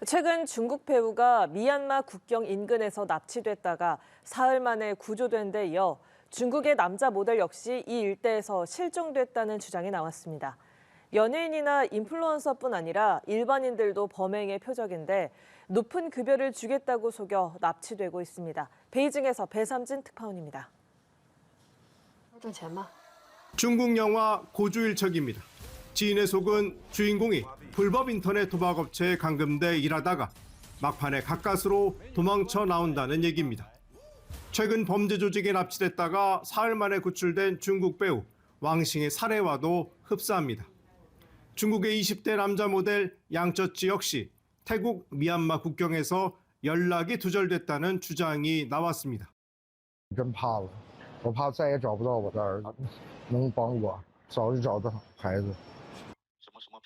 최근 중국 배우가 미얀마 국경 인근에서 납치됐다가 사흘 만에 구조된 데 이어 중국의 남자 모델 역시 이 일대에서 실종됐다는 주장이 나왔습니다. 연예인이나 인플루언서뿐 아니라 일반인들도 범행의 표적인데 높은 급여를 주겠다고 속여 납치되고 있습니다. 베이징에서 배삼진 특파원입니다. 중국 영화 고주일척입니다. 지인의 속은 주인공이 불법 인터넷 도박업체에 감금돼 일하다가 막판에 가까스로 도망쳐 나온다는 얘기입니다. 최근 범죄 조직에 납치됐다가 사흘 만에 구출된 중국 배우 왕싱의 살해와도 흡사합니다. 중국의 20대 남자 모델 양쩌치 역시 태국 미얀마 국경에서 연락이 두절됐다는 주장이 나왔습니다. 真怕了，我怕再也找不到我的儿子，能帮我早日找到孩子。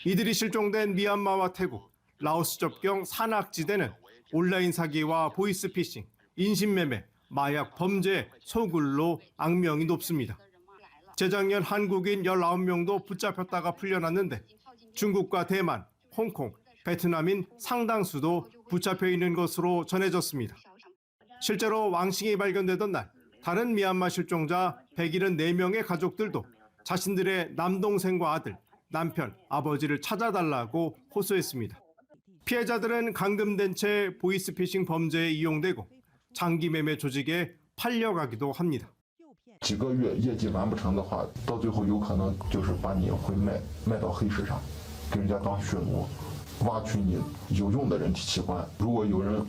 이들이 실종된 미얀마와 태국, 라오스 접경 산악지대는 온라인 사기와 보이스피싱, 인신매매, 마약 범죄의 소굴로 악명이 높습니다. 재작년 한국인 19명도 붙잡혔다가 풀려났는데 중국과 대만, 홍콩, 베트남인 상당수도 붙잡혀 있는 것으로 전해졌습니다. 실제로 왕싱이 발견되던 날 다른 미얀마 실종자 174명의 가족들도 자신들의 남동생과 아들, 남편, 아버지를 찾아달라고 호소했습니다. 피해자들은 감금된 채 보이스피싱 범죄에 이용되고 장기 매매 조직에 팔려가기도 합니다. 几个月业绩完不成的话，到最后有可能就是把你会卖到黑市上，给人家当血奴，挖取你有用的人体器官。如果有人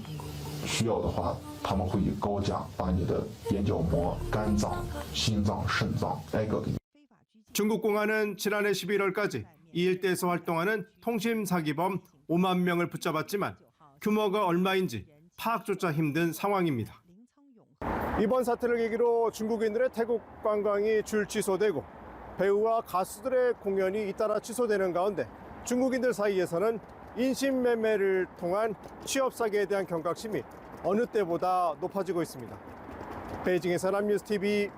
需要的话，他们会以高价把你的眼角膜、肝脏、心脏、肾脏挨个给你。 중국 공안은 지난해 11월까지 이 일대에서 활동하는 통신 사기범 5만 명을 붙잡았지만 규모가 얼마인지 파악조차 힘든 상황입니다. 이번 사태를 계기로 중국인들의 태국 관광이 줄 취소되고 배우와 가수들의 공연이 잇따라 취소되는 가운데 중국인들 사이에서는 인신매매를 통한 취업 사기에 대한 경각심이 어느 때보다 높아지고 있습니다. 베이징에서 남뉴스TV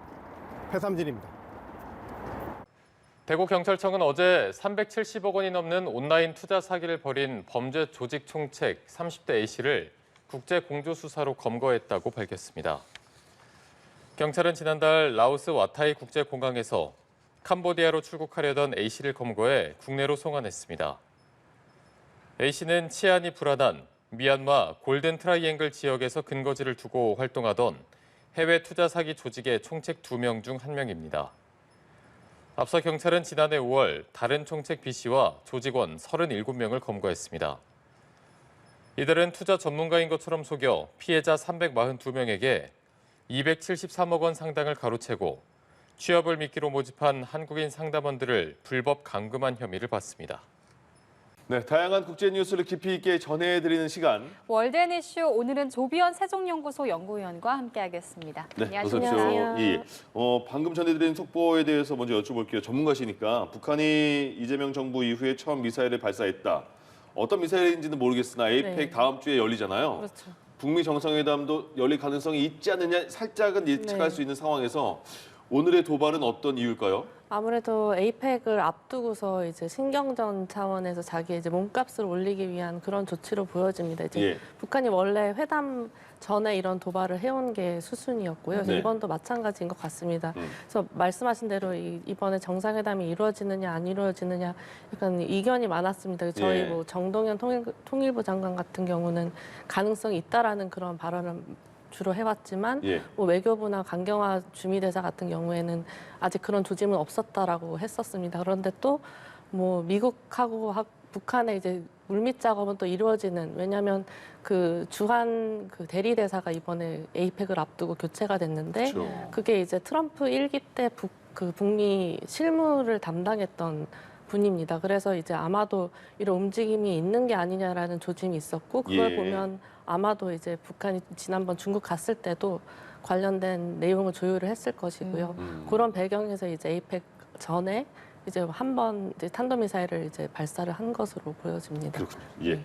배삼진입니다. 대구경찰청은 어제 370억 원이 넘는 온라인 투자 사기를 벌인 범죄 조직 총책 30대 A씨를 국제공조수사로 검거했다고 밝혔습니다. 경찰은 지난달 라오스 와타이 국제공항에서 캄보디아로 출국하려던 A씨를 검거해 국내로 송환했습니다. A씨는 치안이 불안한 미얀마 골든 트라이앵글 지역에서 근거지를 두고 활동하던 해외 투자 사기 조직의 총책 2명 중 1명입니다. 앞서 경찰은 지난해 5월 다른 총책 B씨와 조직원 37명을 검거했습니다. 이들은 투자 전문가인 것처럼 속여 피해자 342명에게 273억 원 상당을 가로채고 취업을 미끼로 모집한 한국인 상담원들을 불법 감금한 혐의를 받습니다. 네, 다양한 국제 뉴스를 깊이 있게 전해드리는 시간. 월드앤 이슈 오늘은 조비원 세종연구소 연구위원과 함께하겠습니다. 네, 안녕하세요. 어서 오십시오. 방금 전해드린 속보에 대해서 먼저 여쭤볼게요. 전문가시니까 북한이 이재명 정부 이후에 처음 미사일을 발사했다. 어떤 미사일인지는 모르겠으나 에이펙 다음 주에 열리잖아요. 그렇죠. 북미 정상회담도 열릴 가능성이 있지 않느냐 살짝은 예측할 수 있는 상황에서 오늘의 도발은 어떤 이유일까요? 아무래도 에이펙을 앞두고서 이제 신경전 차원에서 자기 이제 몸값을 올리기 위한 그런 조치로 보여집니다. 이제 북한이 원래 회담 전에 이런 도발을 해온 게 수순이었고요. 그래서 이번도 마찬가지인 것 같습니다. 그래서 말씀하신 대로 이번에 정상회담이 이루어지느냐 안 이루어지느냐 약간 이견이 많았습니다. 저희 뭐 정동현 통일부 장관 같은 경우는 가능성이 있다라는 그런 발언을 주로 해왔지만 뭐 외교부나 강경화 주미대사 같은 경우에는 아직 그런 조짐은 없었다라고 했었습니다. 그런데 또 뭐 미국하고 북한의 이제 물밑 작업은 또 이루어지는, 왜냐하면 그 주한 그 대리대사가 이번에 에이펙을 앞두고 교체가 됐는데 그게 이제 트럼프 1기 때 북미 실무를 담당했던 분입니다. 그래서 이제 아마도 이런 움직임이 있는 게 아니냐라는 조짐이 있었고 그걸 보면 아마도 이제 북한이 지난번 중국 갔을 때도 관련된 내용을 조율을 했을 것이고요. 그런 배경에서 이제 에이펙 전에 이제 한 번 탄도미사일을 이제 발사를 한 것으로 보여집니다. 그렇군요.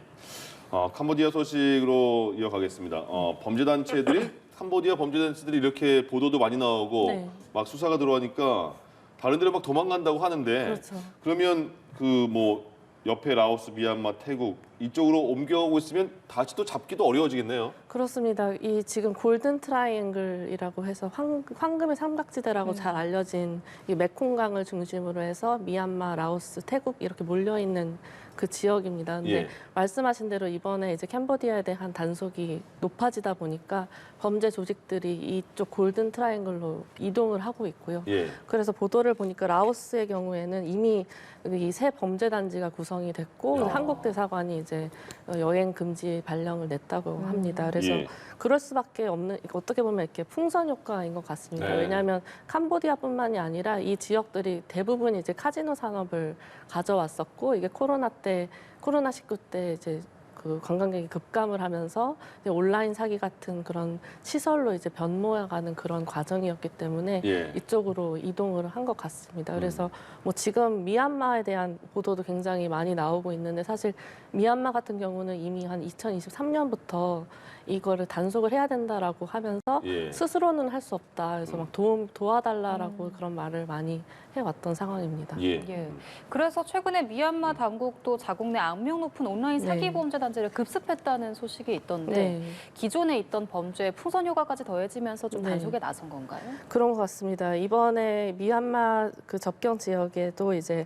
캄보디아 소식으로 이어가겠습니다. 범죄단체들이 캄보디아 범죄단체들이 이렇게 보도도 많이 나오고 막 수사가 들어가니까 다른 데로 막 도망간다고 하는데 그러면 그 뭐 옆에 라오스, 미얀마, 태국 이쪽으로 옮겨오고 있으면 다시 또 잡기도 어려워지겠네요. 그렇습니다. 이 지금 골든 트라이앵글이라고 해서 황금의 삼각지대라고 잘 알려진 이 메콩강을 중심으로 해서 미얀마, 라오스, 태국 이렇게 몰려 있는 그 지역입니다. 근데 예. 말씀하신 대로 이번에 이제 캄보디아에 대한 단속이 높아지다 보니까 범죄 조직들이 이쪽 골든 트라이앵글로 이동을 하고 있고요. 예. 그래서 보도를 보니까 라오스의 경우에는 이미 이 새 범죄 단지가 구성이 됐고 한국 대사관이 이제 여행 금지 발령을 냈다고 합니다. 그래서 예. 그럴 수밖에 없는, 어떻게 보면 이렇게 풍선 효과인 것 같습니다. 네. 왜냐하면 캄보디아뿐만이 아니라 이 지역들이 대부분 이제 카지노 산업을 가져왔었고, 이게 코로나19 때 이제 그 관광객이 급감을 하면서 이제 온라인 사기 같은 그런 시설로 이제 변모해가는 그런 과정이었기 때문에 예. 이쪽으로 이동을 한 것 같습니다. 그래서 뭐 지금 미얀마에 대한 보도도 굉장히 많이 나오고 있는데, 사실 미얀마 같은 경우는 이미 한 2023년부터 이거를 단속을 해야 된다라고 하면서 예. 스스로는 할 수 없다. 그래서 막 도와달라라고 그런 말을 많이 해왔던 상황입니다. 예. 예. 그래서 최근에 미얀마 당국도 자국 내 악명 높은 온라인 사기 네. 범죄 단지를 급습했다는 소식이 있던데 네. 기존에 있던 범죄에 풍선 효과까지 더해지면서 좀 네. 단속에 나선 건가요? 그런 것 같습니다. 이번에 미얀마 그 접경 지역에도 이제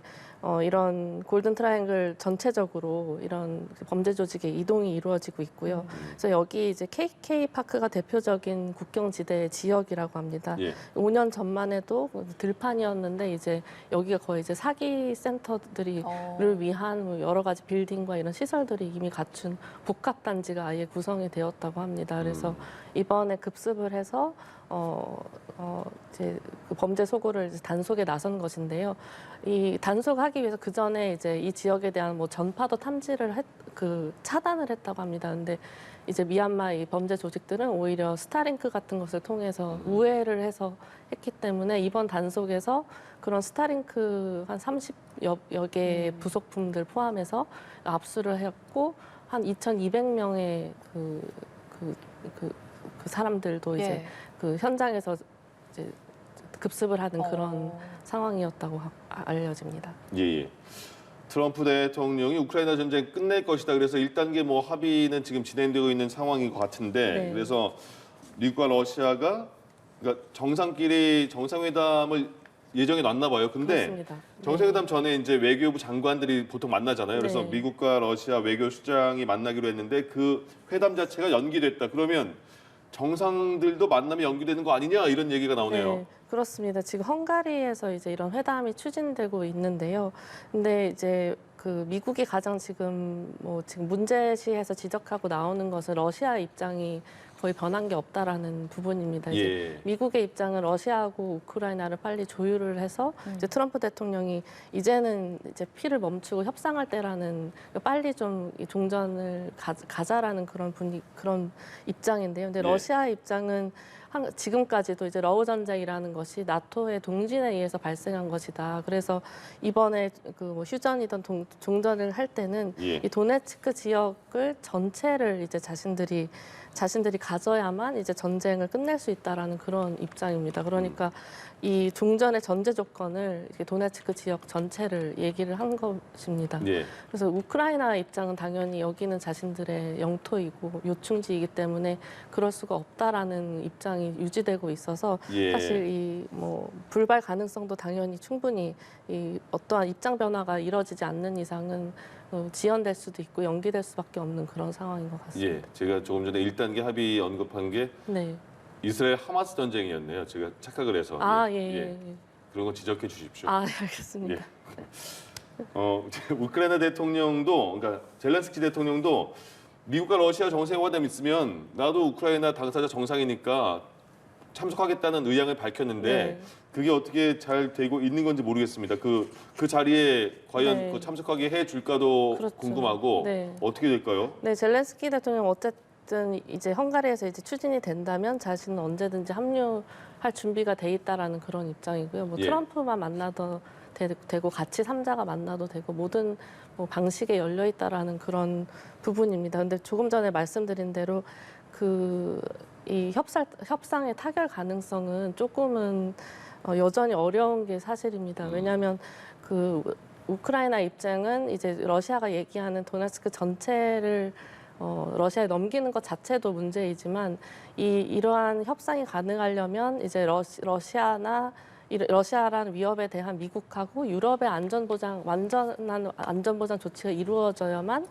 이런 골든 트라이앵글 전체적으로 이런 범죄 조직의 이동이 이루어지고 있고요. 그래서 여기 이제 KK 파크가 대표적인 국경지대 지역이라고 합니다. 예. 5년 전만 해도 들판이었는데 이제 여기가 거의 이제 사기 센터들을 위한 뭐 여러 가지 빌딩과 이런 시설들이 이미 갖춘 복합 단지가 아예 구성이 되었다고 합니다. 그래서 이번에 급습을 해서 이제 그 범죄 소고를 이제 단속에 나선 것인데요. 이 단속하기 위해서 그 전에 이제 이 지역에 대한 뭐 전파도 탐지를 차단을 했다고 합니다. 근데 이제 미얀마 이 범죄 조직들은 오히려 스타링크 같은 것을 통해서 우회를 해서 했기 때문에 이번 단속에서 그런 스타링크 한 30여 개의 부속품들 포함해서 압수를 했고, 한 2,200명의 그 사람들도 이제 예. 그 현장에서 이제 급습을 하는 그런 상황이었다고 알려집니다. 예. 트럼프 대통령이 우크라이나 전쟁 끝낼 것이다. 그래서 1단계 뭐 합의는 지금 진행되고 있는 상황인 것 같은데, 네. 그래서 미국과 러시아가 그러니까 정상끼리 정상회담을 예정해 놨나 봐요. 근데 그렇습니다. 정상회담 전에 이제 외교부 장관들이 보통 만나잖아요. 그래서 네. 미국과 러시아 외교수장이 만나기로 했는데 그 회담 자체가 연기됐다. 그러면 정상들도 만남이 연기되는 거 아니냐 이런 얘기가 나오네요. 네, 그렇습니다. 지금 헝가리에서 이제 이런 회담이 추진되고 있는데요. 근데 이제 그 미국이 가장 지금 문제시해서 지적하고 나오는 것은 러시아 입장이 거의 변한 게 없다라는 부분입니다. 이제 예. 미국의 입장은 러시아하고 우크라이나를 빨리 조율을 해서 이제 트럼프 대통령이 이제는 이제 피를 멈추고 협상할 때라는, 빨리 좀 이 종전을 가자라는 그런 입장인데요. 근데 예. 러시아 입장은 지금까지도 이제 러우 전쟁이라는 것이 나토의 동진에 의해서 발생한 것이다. 그래서 이번에 그 뭐 휴전이든 종전을 할 때는 예. 이 도네츠크 지역을 전체를 이제 자신들이 가져야만 이제 전쟁을 끝낼 수 있다라는 그런 입장입니다. 그러니까 이 종전의 전제 조건을 이렇게 도네츠크 지역 전체를 얘기를 한 것입니다. 예. 그래서 우크라이나 입장은 당연히 여기는 자신들의 영토이고 요충지이기 때문에 그럴 수가 없다라는 입장이 유지되고 있어서 예. 사실 이 뭐 불발 가능성도 당연히 충분히 이 어떠한 입장 변화가 이뤄지지 않는 이상은 지연될 수도 있고 연기될 수밖에 없는 그런 상황인 것 같습니다. 예. 제가 조금 전에 1단계 합의 언급한 게 네. 이스라엘 하마스 전쟁이었네요. 제가 착각을 해서. 예. 그런 거 지적해 주십시오. 네, 알겠습니다. 우크라이나 대통령도, 그러니까 젤렌스키 대통령도 미국과 러시아 정상회담 있으면 나도 우크라이나 당사자 정상이니까 참석하겠다는 의향을 밝혔는데 네. 그게 어떻게 잘 되고 있는 건지 모르겠습니다. 그 자리에 과연 네. 그 참석하게 해줄까도 그렇죠. 궁금하고 네. 어떻게 될까요? 네, 젤렌스키 대통령 어쨌든 이제 헝가리에서 이제 추진이 된다면 자신은 언제든지 합류할 준비가 돼 있다라는 그런 입장이고요. 뭐 예. 트럼프만 만나도 되고 같이 3자가 만나도 되고 모든 뭐 방식에 열려 있다라는 그런 부분입니다. 근데 조금 전에 말씀드린 대로 이 협상의 타결 가능성은 조금은 여전히 어려운 게 사실입니다. 왜냐하면 우크라이나 입장은 이제 러시아가 얘기하는 도네츠크 전체를 러시아에 넘기는 것 자체도 문제이지만 이러한 협상이 가능하려면 이제 러시아라는 위협에 대한 미국하고 유럽의 완전한 안전보장 조치가 이루어져야만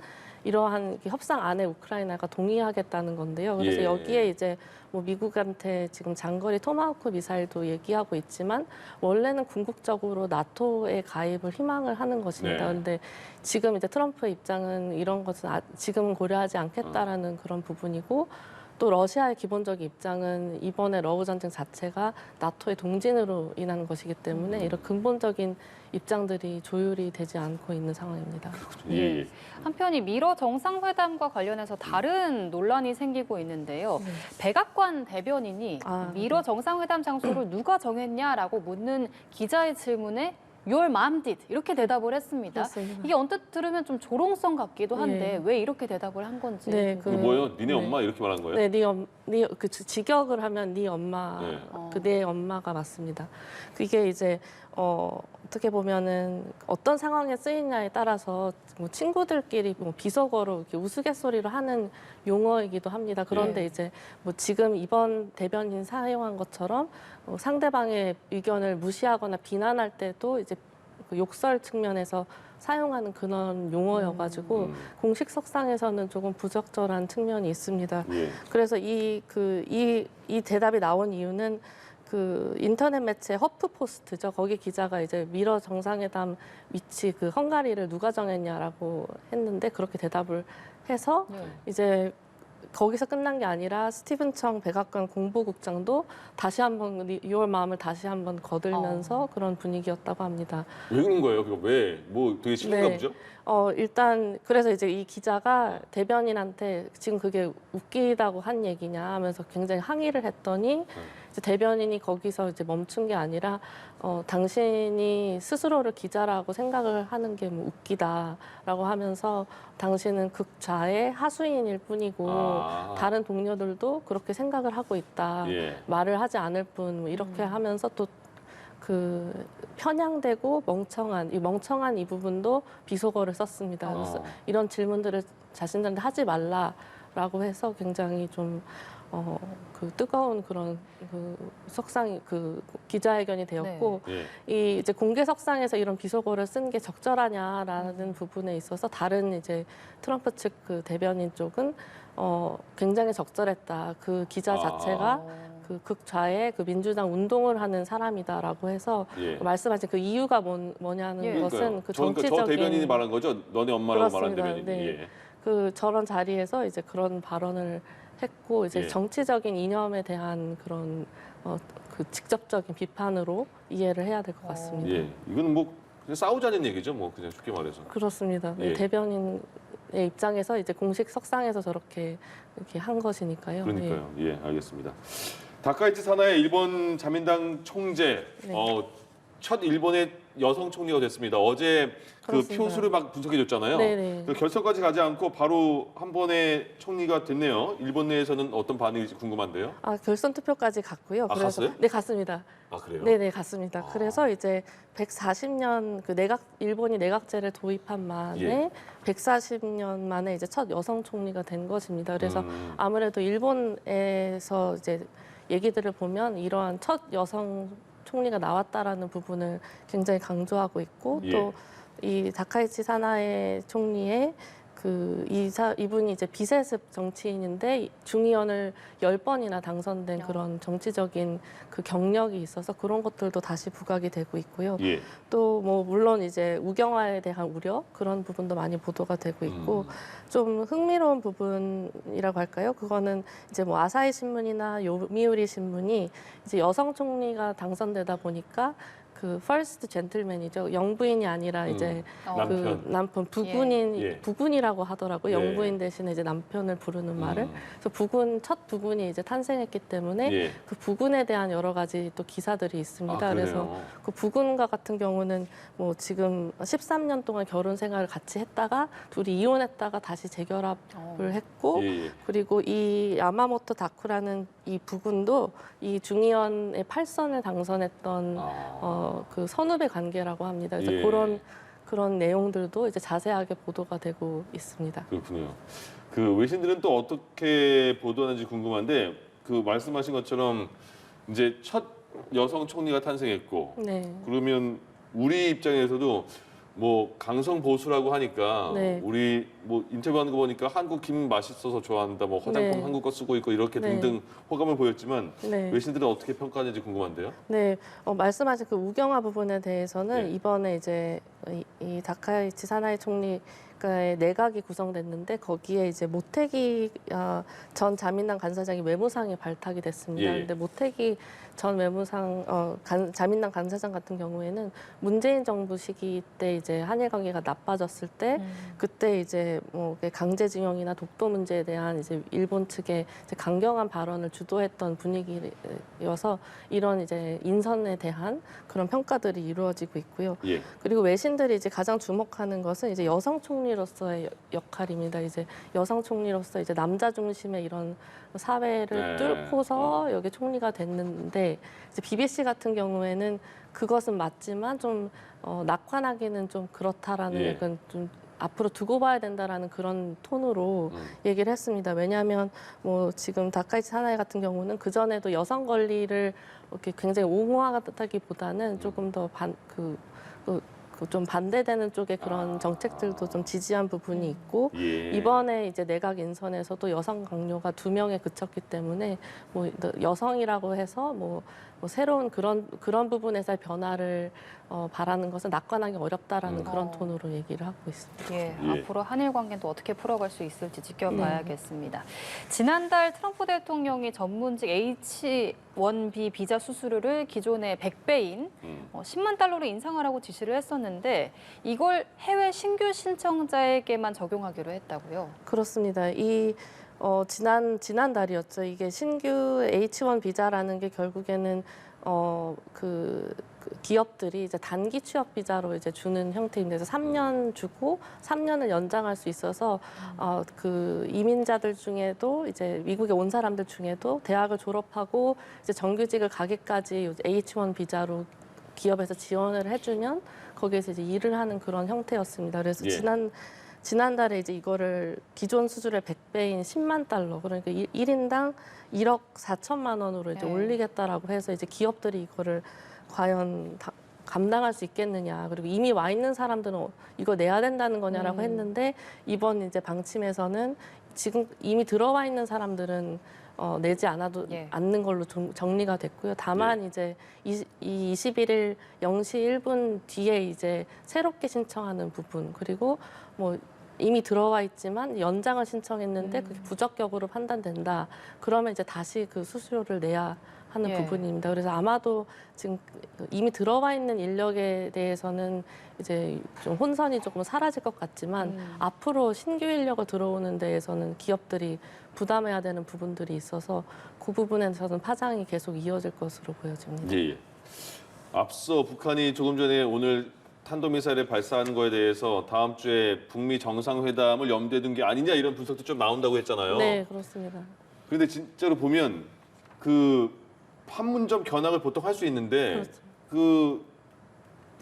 이러한 협상 안에 우크라이나가 동의하겠다는 건데요. 그래서 예. 여기에 이제 뭐 미국한테 지금 장거리 토마호크 미사일도 얘기하고 있지만 원래는 궁극적으로 나토에 가입을 희망을 하는 것입니다. 네. 그런데 지금 이제 트럼프의 입장은 이런 것은 지금은 고려하지 않겠다라는 그런 부분이고 또 러시아의 기본적인 입장은 이번에 러우 전쟁 자체가 나토의 동진으로 인한 것이기 때문에 이런 근본적인 입장들이 조율이 되지 않고 있는 상황입니다. 예. 한편 미러 정상회담과 관련해서 다른 논란이 생기고 있는데요. 백악관 대변인이 미러 정상회담 장소를 누가 정했냐라고 묻는 기자의 질문에 Your mom did 이렇게 대답을 했습니다. 그렇습니다. 이게 언뜻 들으면 좀 조롱성 같기도 한데 왜 이렇게 대답을 한 건지. 네, 이거 뭐예요? 니네 엄마 이렇게 말한 거예요? 네, 그 직역을 하면 네 엄마, 네. 내 엄마가 맞습니다. 그게 이제 어떻게 보면은 어떤 상황에 쓰이냐에 따라서 뭐 친구들끼리 뭐 비속어로 이렇게 우스갯소리로 하는 용어이기도 합니다. 그런데 이제 뭐 지금 이번 대변인 사용한 것처럼 상대방의 의견을 무시하거나 비난할 때도 이제 그 욕설 측면에서 사용하는 그런 용어여가지고 공식 석상에서는 조금 부적절한 측면이 있습니다. 예. 그래서 이 대답이 나온 이유는 그 인터넷 매체 허프포스트죠. 거기 기자가 이제 미러 정상회담 위치 그 헝가리를 누가 정했냐라고 했는데 그렇게 대답을 해서 이제 거기서 끝난 게 아니라 스티븐 청 백악관 공보국장도 다시 한번 6월 마음을 다시 한번 거들면서 그런 분위기였다고 합니다. 왜 그런 거예요? 그거 왜? 뭐 되게 싫은가 보죠? 일단 그래서 이제 이 기자가 대변인한테 지금 그게 웃기다고 한 얘기냐 하면서 굉장히 항의를 했더니 이제 대변인이 거기서 이제 멈춘 게 아니라 당신이 스스로를 기자라고 생각을 하는 게 뭐 웃기다라고 하면서 당신은 극좌의 하수인일 뿐이고 다른 동료들도 그렇게 생각을 하고 있다. 말을 하지 않을 뿐 뭐 이렇게 하면서 또 그 편향되고 멍청한 이 부분도 비속어를 썼습니다. 그래서 이런 질문들을 자신들한테 하지 말라라고 해서 굉장히 좀 그 뜨거운 그런 그 석상이 그 기자회견이 되었고 이 이제 공개 석상에서 이런 비속어를 쓴 게 적절하냐라는 부분에 있어서 다른 이제 트럼프 측 그 대변인 쪽은 굉장히 적절했다. 그 기자 자체가 그 극좌의 그 민주당 운동을 하는 사람이다라고 해서 말씀하신 그 이유가 뭐냐는 것은 그 정치적인 저 대변인이 말한 거죠? 너네 엄마라고 말한 대변인이. 네. 그 저런 자리에서 이제 그런 발언을 했고 이제 정치적인 이념에 대한 그런 그 직접적인 비판으로 이해를 해야 될 것 같습니다. 이건 뭐 그냥 싸우자는 얘기죠, 뭐 그냥 쉽게 말해서. 그렇습니다. 대변인의 입장에서 이제 공식 석상에서 저렇게 이렇게 한 것이니까요. 그러니까요. 알겠습니다. 다카이치 사나의 일본 자민당 총재, 첫 일본의 여성 총리가 됐습니다. 어제 그렇습니다. 그 표수를 막 분석해줬잖아요. 그 결선까지 가지 않고 바로 한 번에 총리가 됐네요. 일본 내에서는 어떤 반응일지 궁금한데요. 결선 투표까지 갔고요. 그래서 갔어요? 네, 갔습니다. 그래요? 네, 갔습니다. 그래서 이제 140년 그 일본이 내각제를 도입한 만에 140년 만에 이제 첫 여성 총리가 된 것입니다. 그래서 아무래도 일본에서 이제 얘기들을 보면 이러한 첫 여성 총리가 나왔다라는 부분을 굉장히 강조하고 있고 또 이 다카이치 사나에 총리의 이분이 이제 비세습 정치인인데 중의원을 10번이나 당선된 그런 정치적인 그 경력이 있어서 그런 것들도 다시 부각이 되고 있고요. 또 뭐 물론 이제 우경화에 대한 우려 그런 부분도 많이 보도가 되고 있고 좀 흥미로운 부분이라고 할까요? 그거는 이제 뭐 아사히 신문이나 요미우리 신문이 이제 여성 총리가 당선되다 보니까 그 퍼스트 젠틀맨이죠. 영부인이 아니라 이제 그 남편 부군이라고 하더라고요. 영부인 대신에 이제 남편을 부르는 말을. 그래서 첫 부군이 이제 탄생했기 때문에 그 부군에 대한 여러 가지 또 기사들이 있습니다. 그래서 그 부군과 같은 경우는 뭐 지금 13년 동안 결혼 생활을 같이 했다가 둘이 이혼했다가 다시 재결합을 했고 그리고 이 야마모토 다쿠라는 이 부군도 이 중의원의 8선을 당선했던 그 선후배 관계라고 합니다. 그래서 그런 그런 내용들도 이제 자세하게 보도가 되고 있습니다. 그렇군요. 그 외신들은 또 어떻게 보도하는지 궁금한데 그 말씀하신 것처럼 이제 첫 여성 총리가 탄생했고 네. 그러면 우리 입장에서도 뭐 강성 보수라고 하니까 네. 우리 뭐 인터뷰하는 거 보니까 한국 김 맛있어서 좋아한다, 뭐 화장품 네. 한국 거 쓰고 있고 이렇게 네. 등등 호감을 보였지만 네. 외신들은 어떻게 평가하는지 궁금한데요. 네, 말씀하신 그 우경화 부분에 대해서는 네. 이번에 이제 이 다카이치 사나이 총리의 내각이 구성됐는데 거기에 이제 모태기 전 자민당 간사장이 외무상에 발탁이 됐습니다. 예. 그런데 모태기 전 외무상 자민당 간사장 같은 경우에는 문재인 정부 시기 때 이제 한일 관계가 나빠졌을 때 그때 이제 뭐 강제징용이나 독도 문제에 대한 이제 일본 측의 이제 강경한 발언을 주도했던 분위기여서 이런 이제 인선에 대한 그런 평가들이 이루어지고 있고요. 예. 그리고 외신들이 이제 가장 주목하는 것은 이제 여성 총리로서의 역할입니다. 이제 여성 총리로서 이제 남자 중심의 이런 사회를 네. 뚫고서 여기 총리가 됐는데 이제 BBC 같은 경우에는 그것은 맞지만 좀 낙관하기는 좀 그렇다라는 예. 약간 좀 앞으로 두고 봐야 된다라는 그런 톤으로 얘기를 했습니다. 왜냐하면 뭐 지금 다카이치 사나이 같은 경우는 그 전에도 여성 권리를 이렇게 굉장히 옹호하다기보다는 조금 더 좀 반대되는 쪽의 그런 정책들도 좀 지지한 부분이 있고 예. 이번에 이제 내각 인선에서도 여성 강요가 2명에 그쳤기 때문에 뭐 여성이라고 해서 뭐 새로운 그런 부분에서의 변화를 바라는 것은 낙관하기 어렵다라는 그런 톤으로 얘기를 하고 있습니다. 예, 예. 앞으로 한일 관계도 어떻게 풀어갈 수 있을지 지켜봐야겠습니다. 지난달 트럼프 대통령이 전문직 H-1B 비자 수수료를 기존의 100배인 10만 달러로 인상하라고 지시를 했었는데 이걸 해외 신규 신청자에게만 적용하기로 했다고요? 그렇습니다. 지난달이었죠. 이게 신규 H1 비자라는 게 결국에는 그 기업들이 이제 단기 취업 비자로 이제 주는 형태인데 그래서 3년 주고 3년을 연장할 수 있어서 그 이민자들 중에도 이제 미국에 온 사람들 중에도 대학을 졸업하고 이제 정규직을 가기까지 H1 비자로 기업에서 지원을 해주면 거기에서 이제 일을 하는 그런 형태였습니다. 그래서 예. 지난달에 이제 이거를 기존 수준의 100배인 10만 달러, 그러니까 1인당 1억 4천만 원으로 이제 네. 올리겠다라고 해서 이제 기업들이 이거를 과연 감당할 수 있겠느냐, 그리고 이미 와 있는 사람들은 이거 내야 된다는 거냐라고 했는데 이번 이제 방침에서는 지금 이미 들어와 있는 사람들은 내지 않아도 예. 않는 걸로 정리가 됐고요. 다만 이제 이 21일 0시 1분 뒤에 이제 새롭게 신청하는 부분 그리고 뭐 이미 들어와 있지만 연장을 신청했는데 그게 부적격으로 판단된다. 그러면 이제 다시 그 수수료를 내야 하는 예. 부분입니다. 그래서 아마도 지금 이미 들어와 있는 인력에 대해서는 이제 좀 혼선이 조금 사라질 것 같지만 앞으로 신규 인력을 들어오는 데에서는 기업들이 부담해야 되는 부분들이 있어서 그 부분에서는 파장이 계속 이어질 것으로 보여집니다. 예. 앞서 북한이 조금 전에 오늘 탄도미사일을 발사하는 거에 대해서 다음 주에 북미 정상회담을 염두에 둔 게 아니냐 이런 분석도 좀 나온다고 했잖아요. 네, 그렇습니다. 그런데 진짜로 보면 그 판문점 견학을 보통 할 수 있는데 그렇죠. 그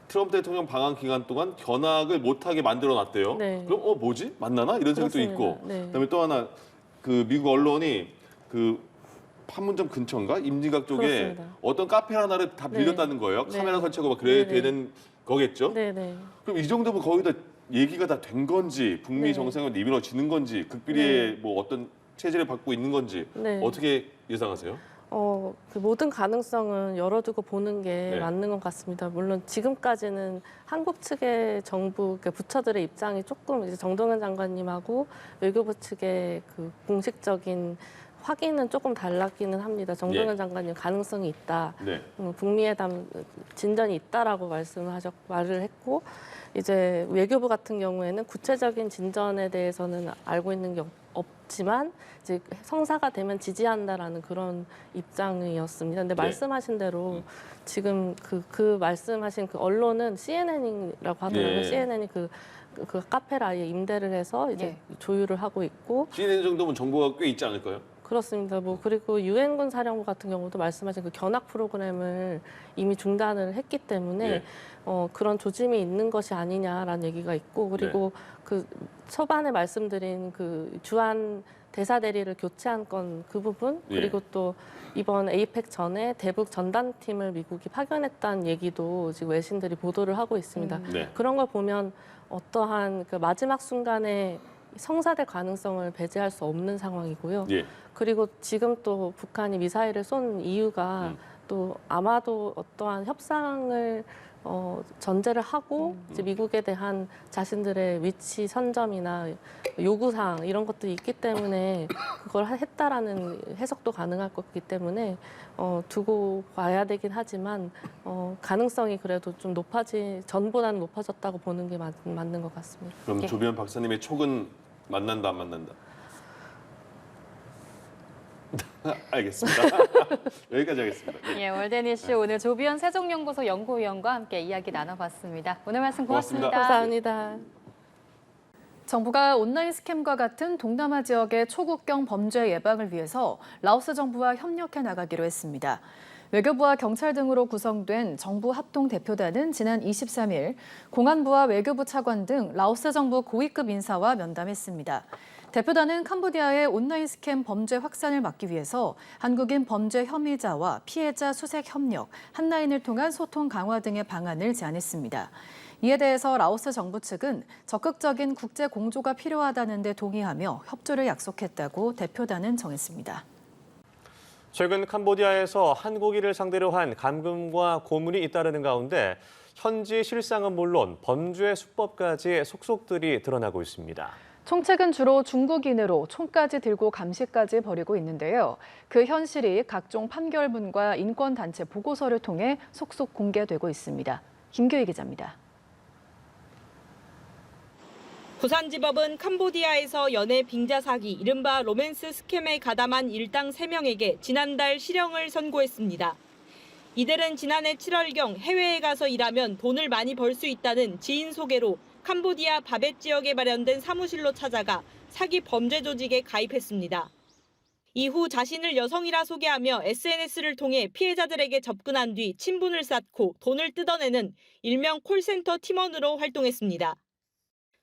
트럼프 대통령 방한 기간 동안 견학을 못하게 만들어 놨대요. 네. 그럼 뭐지? 만나나? 이런 생각도 그렇습니다. 있고 네. 그다음에 또 하나 그 미국 언론이 그 판문점 근처인가 임진각 쪽에 그렇습니다. 어떤 카페 하나를 다 네. 빌렸다는 거예요. 네. 카메라 설치하고 막 그래야 네, 네. 되는 거겠죠? 네네. 그럼 이 정도면 거의 다 얘기가 다 된 건지 북미 네. 정상회담 이루어지는 건지 극비리의 뭐 어떤 체제를 받고 있는 건지 네. 어떻게 예상하세요? 그 모든 가능성은 열어두고 보는 게 네. 맞는 것 같습니다. 물론 지금까지는 한국 측의 정부, 그러니까 부처들의 입장이 조금 이제 정동현 장관님하고 외교부 측의 그 공식적인 확인은 조금 달랐기는 합니다. 정동현 예. 장관님 가능성이 있다. 네. 북미회담 진전이 있다라고 말을 했고 이제 외교부 같은 경우에는 구체적인 진전에 대해서는 알고 있는 게 없지만 이제 성사가 되면 지지한다라는 그런 입장이었습니다. 근데 네. 말씀하신 대로 지금 그 말씀하신 그 언론은 CNN이라고 하더라고요. 예. CNN이 그 카페를 아예 임대를 해서 이제 예. 조율을 하고 있고 CNN 정도면 정보가 꽤 있지 않을까요? 그렇습니다. 뭐 그리고 유엔군 사령부 같은 경우도 말씀하신 그 견학 프로그램을 이미 중단을 했기 때문에 예. 그런 조짐이 있는 것이 아니냐라는 얘기가 있고 그리고 그 초반에 말씀드린 그 주한 대사 대리를 교체한 건 그 부분 그리고 또 이번 에이펙 전에 대북 전단팀을 미국이 파견했다는 얘기도 지금 외신들이 보도를 하고 있습니다. 네. 그런 걸 보면 어떠한 그 마지막 순간에 성사될 가능성을 배제할 수 없는 상황이고요. 예. 그리고 지금 또 북한이 미사일을 쏜 이유가 또 아마도 어떠한 협상을 전제를 하고 이제 미국에 대한 자신들의 위치 선점이나 요구사항 이런 것들이 있기 때문에 그걸 했다라는 해석도 가능할 거기 때문에 두고 봐야 되긴 하지만 가능성이 그래도 좀 전보다는 높아졌다고 보는 게 맞는 것 같습니다. 그럼 예. 조비현 박사님의 촉은 만난다 안 만난다? 알겠습니다. 여기까지 하겠습니다. 예. 예, 월드엔 이슈 오늘 조비현 세종연구소 연구위원과 함께 이야기 나눠봤습니다. 오늘 말씀 고맙습니다. 감사합니다. 정부가 온라인 스캠과 같은 동남아 지역의 초국경 범죄 예방을 위해서 라오스 정부와 협력해 나가기로 했습니다. 외교부와 경찰 등으로 구성된 정부 합동 대표단은 지난 23일 공안부와 외교부 차관 등 라오스 정부 고위급 인사와 면담했습니다. 대표단은 캄보디아의 온라인 스캠 범죄 확산을 막기 위해서 한국인 범죄 혐의자와 피해자 수색 협력, 한라인을 통한 소통 강화 등의 방안을 제안했습니다. 이에 대해서 라오스 정부 측은 적극적인 국제 공조가 필요하다는 데 동의하며 협조를 약속했다고 대표단은 정했습니다. 최근 캄보디아에서 한국인을 상대로 한 감금과 고문이 잇따르는 가운데 현지 실상은 물론 범죄 수법까지 속속들이 드러나고 있습니다. 총책은 주로 중국인으로 총까지 들고 감시까지 벌이고 있는데요. 그 현실이 각종 판결문과 인권단체 보고서를 통해 속속 공개되고 있습니다. 김교희 기자입니다. 부산지법은 캄보디아에서 연애 빙자 사기, 이른바 로맨스 스캠에 가담한 일당 3명에게 지난달 실형을 선고했습니다. 이들은 지난해 7월경 해외에 가서 일하면 돈을 많이 벌 수 있다는 지인 소개로 캄보디아 바벳 지역에 마련된 사무실로 찾아가 사기 범죄 조직에 가입했습니다. 이후 자신을 여성이라 소개하며 SNS를 통해 피해자들에게 접근한 뒤 친분을 쌓고 돈을 뜯어내는 일명 콜센터 팀원으로 활동했습니다.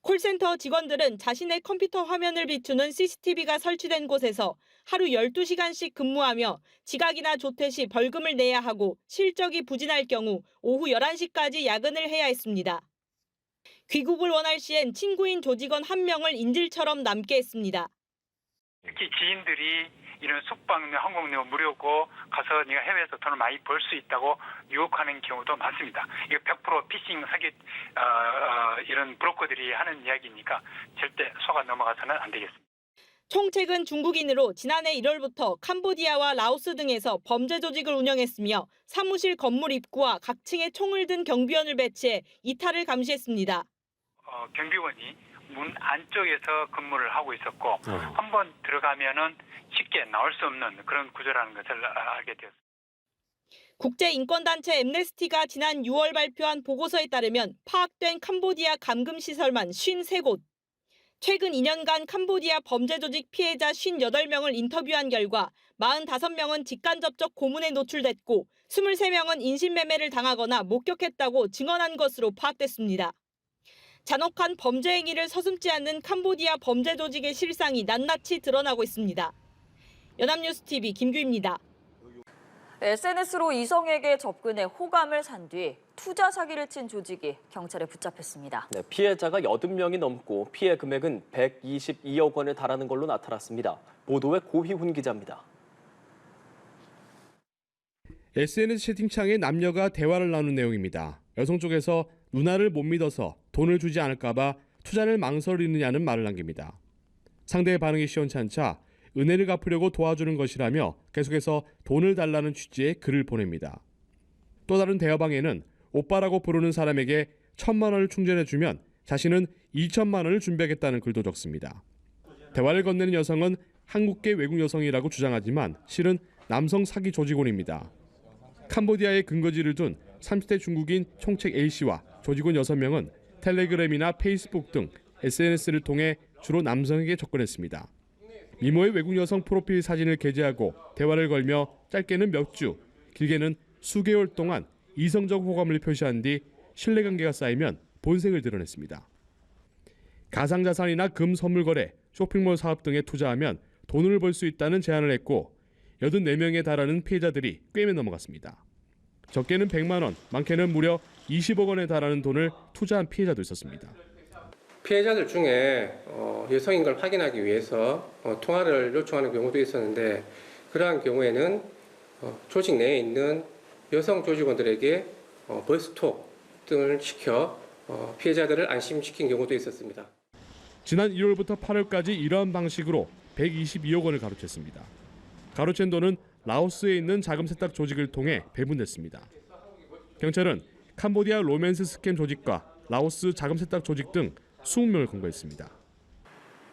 콜센터 직원들은 자신의 컴퓨터 화면을 비추는 CCTV가 설치된 곳에서 하루 12시간씩 근무하며 지각이나 조퇴 시 벌금을 내야 하고 실적이 부진할 경우 오후 11시까지 야근을 해야 했습니다. 귀국을 원할 시엔 친구인 조직원 1명을 인질처럼 남게 했습니다. 특히 지인들이 이런 숙박료, 항공료 무료고 가서 네가 해외에서 돈을 많이 벌 수 있다고 유혹하는 경우도 많습니다. 이거 100% 피싱 사기 이런 브로커들이 하는 이야기니까 절대 속아 넘어가서는 안 되겠습니다. 총책은 중국인으로 지난해 1월부터 캄보디아와 라오스 등에서 범죄 조직을 운영했으며 사무실 건물 입구와 각 층에 총을 든 경비원을 배치해 이탈을 감시했습니다. 경비원이 문 안쪽에서 근무를 하고 있었고 한번 들어가면은 쉽게 나올 수 없는 그런 구조라는 것을 알게 되었습니다. 국제인권단체 엠네스티가 지난 6월 발표한 보고서에 따르면 파악된 캄보디아 감금시설만 53곳. 최근 2년간 캄보디아 범죄 조직 피해자 58명을 인터뷰한 결과 45명은 직간접적 고문에 노출됐고 23명은 인신매매를 당하거나 목격했다고 증언한 것으로 파악됐습니다. 잔혹한 범죄 행위를 서슴지 않는 캄보디아 범죄 조직의 실상이 낱낱이 드러나고 있습니다. 연합뉴스TV 김규입니다. SNS로 이성에게 접근해 호감을 산 뒤 투자 사기를 친 조직이 경찰에 붙잡혔습니다. 네, 피해자가 80명이 넘고 피해 금액은 122억 원에 달하는 걸로 나타났습니다. 보도에 고희훈 기자입니다. SNS 채팅창에 남녀가 대화를 나눈 내용입니다. 여성 쪽에서 누나를 못 믿어서 돈을 주지 않을까 봐 투자를 망설이느냐는 말을 남깁니다. 상대의 반응이 시원찮자 은혜를 갚으려고 도와주는 것이라며 계속해서 돈을 달라는 취지의 글을 보냅니다. 또 다른 대화방에는 오빠라고 부르는 사람에게 1,000만 원을 충전해주면 자신은 2,000만 원을 준비하겠다는 글도 적습니다. 대화를 건네는 여성은 한국계 외국 여성이라고 주장하지만 실은 남성 사기 조직원입니다. 캄보디아에 근거지를 둔 30대 중국인 총책 A씨와 조직원 6명은 텔레그램이나 페이스북 등 SNS를 통해 주로 남성에게 접근했습니다. 미모의 외국 여성 프로필 사진을 게재하고 대화를 걸며 짧게는 몇 주, 길게는 수개월 동안 이성적 호감을 표시한 뒤 신뢰관계가 쌓이면 본색을 드러냈습니다. 가상자산이나 금 선물 거래, 쇼핑몰 사업 등에 투자하면 돈을 벌 수 있다는 제안을 했고 84명에 달하는 피해자들이 꿰매 넘어갔습니다. 적게는 100만 원, 많게는 무려 20억 원에 달하는 돈을 투자한 피해자도 있었습니다. 피해자들 중에 여성인 걸 확인하기 위해서 통화를 요청하는 경우도 있었는데 그러한 경우에는 조직 내에 있는 여성 조직원들에게 보이스톡 등을 시켜 피해자들을 안심시킨 경우도 있었습니다. 지난 1월부터 8월까지 이러한 방식으로 122억 원을 가로챘습니다. 가로챈 돈은 라오스에 있는 자금 세탁 조직을 통해 배분됐습니다. 경찰은 캄보디아 로맨스 스캠 조직과 라오스 자금 세탁 조직 등 20명을 검거했습니다.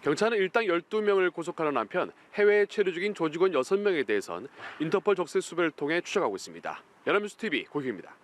경찰은 일당 12명을 고속하는 한편 해외에 체류 중인 조직원 6명에 대해선 인터폴 적색 수배를 통해 추적하고 있습니다. 연합뉴스 TV 고규입니다.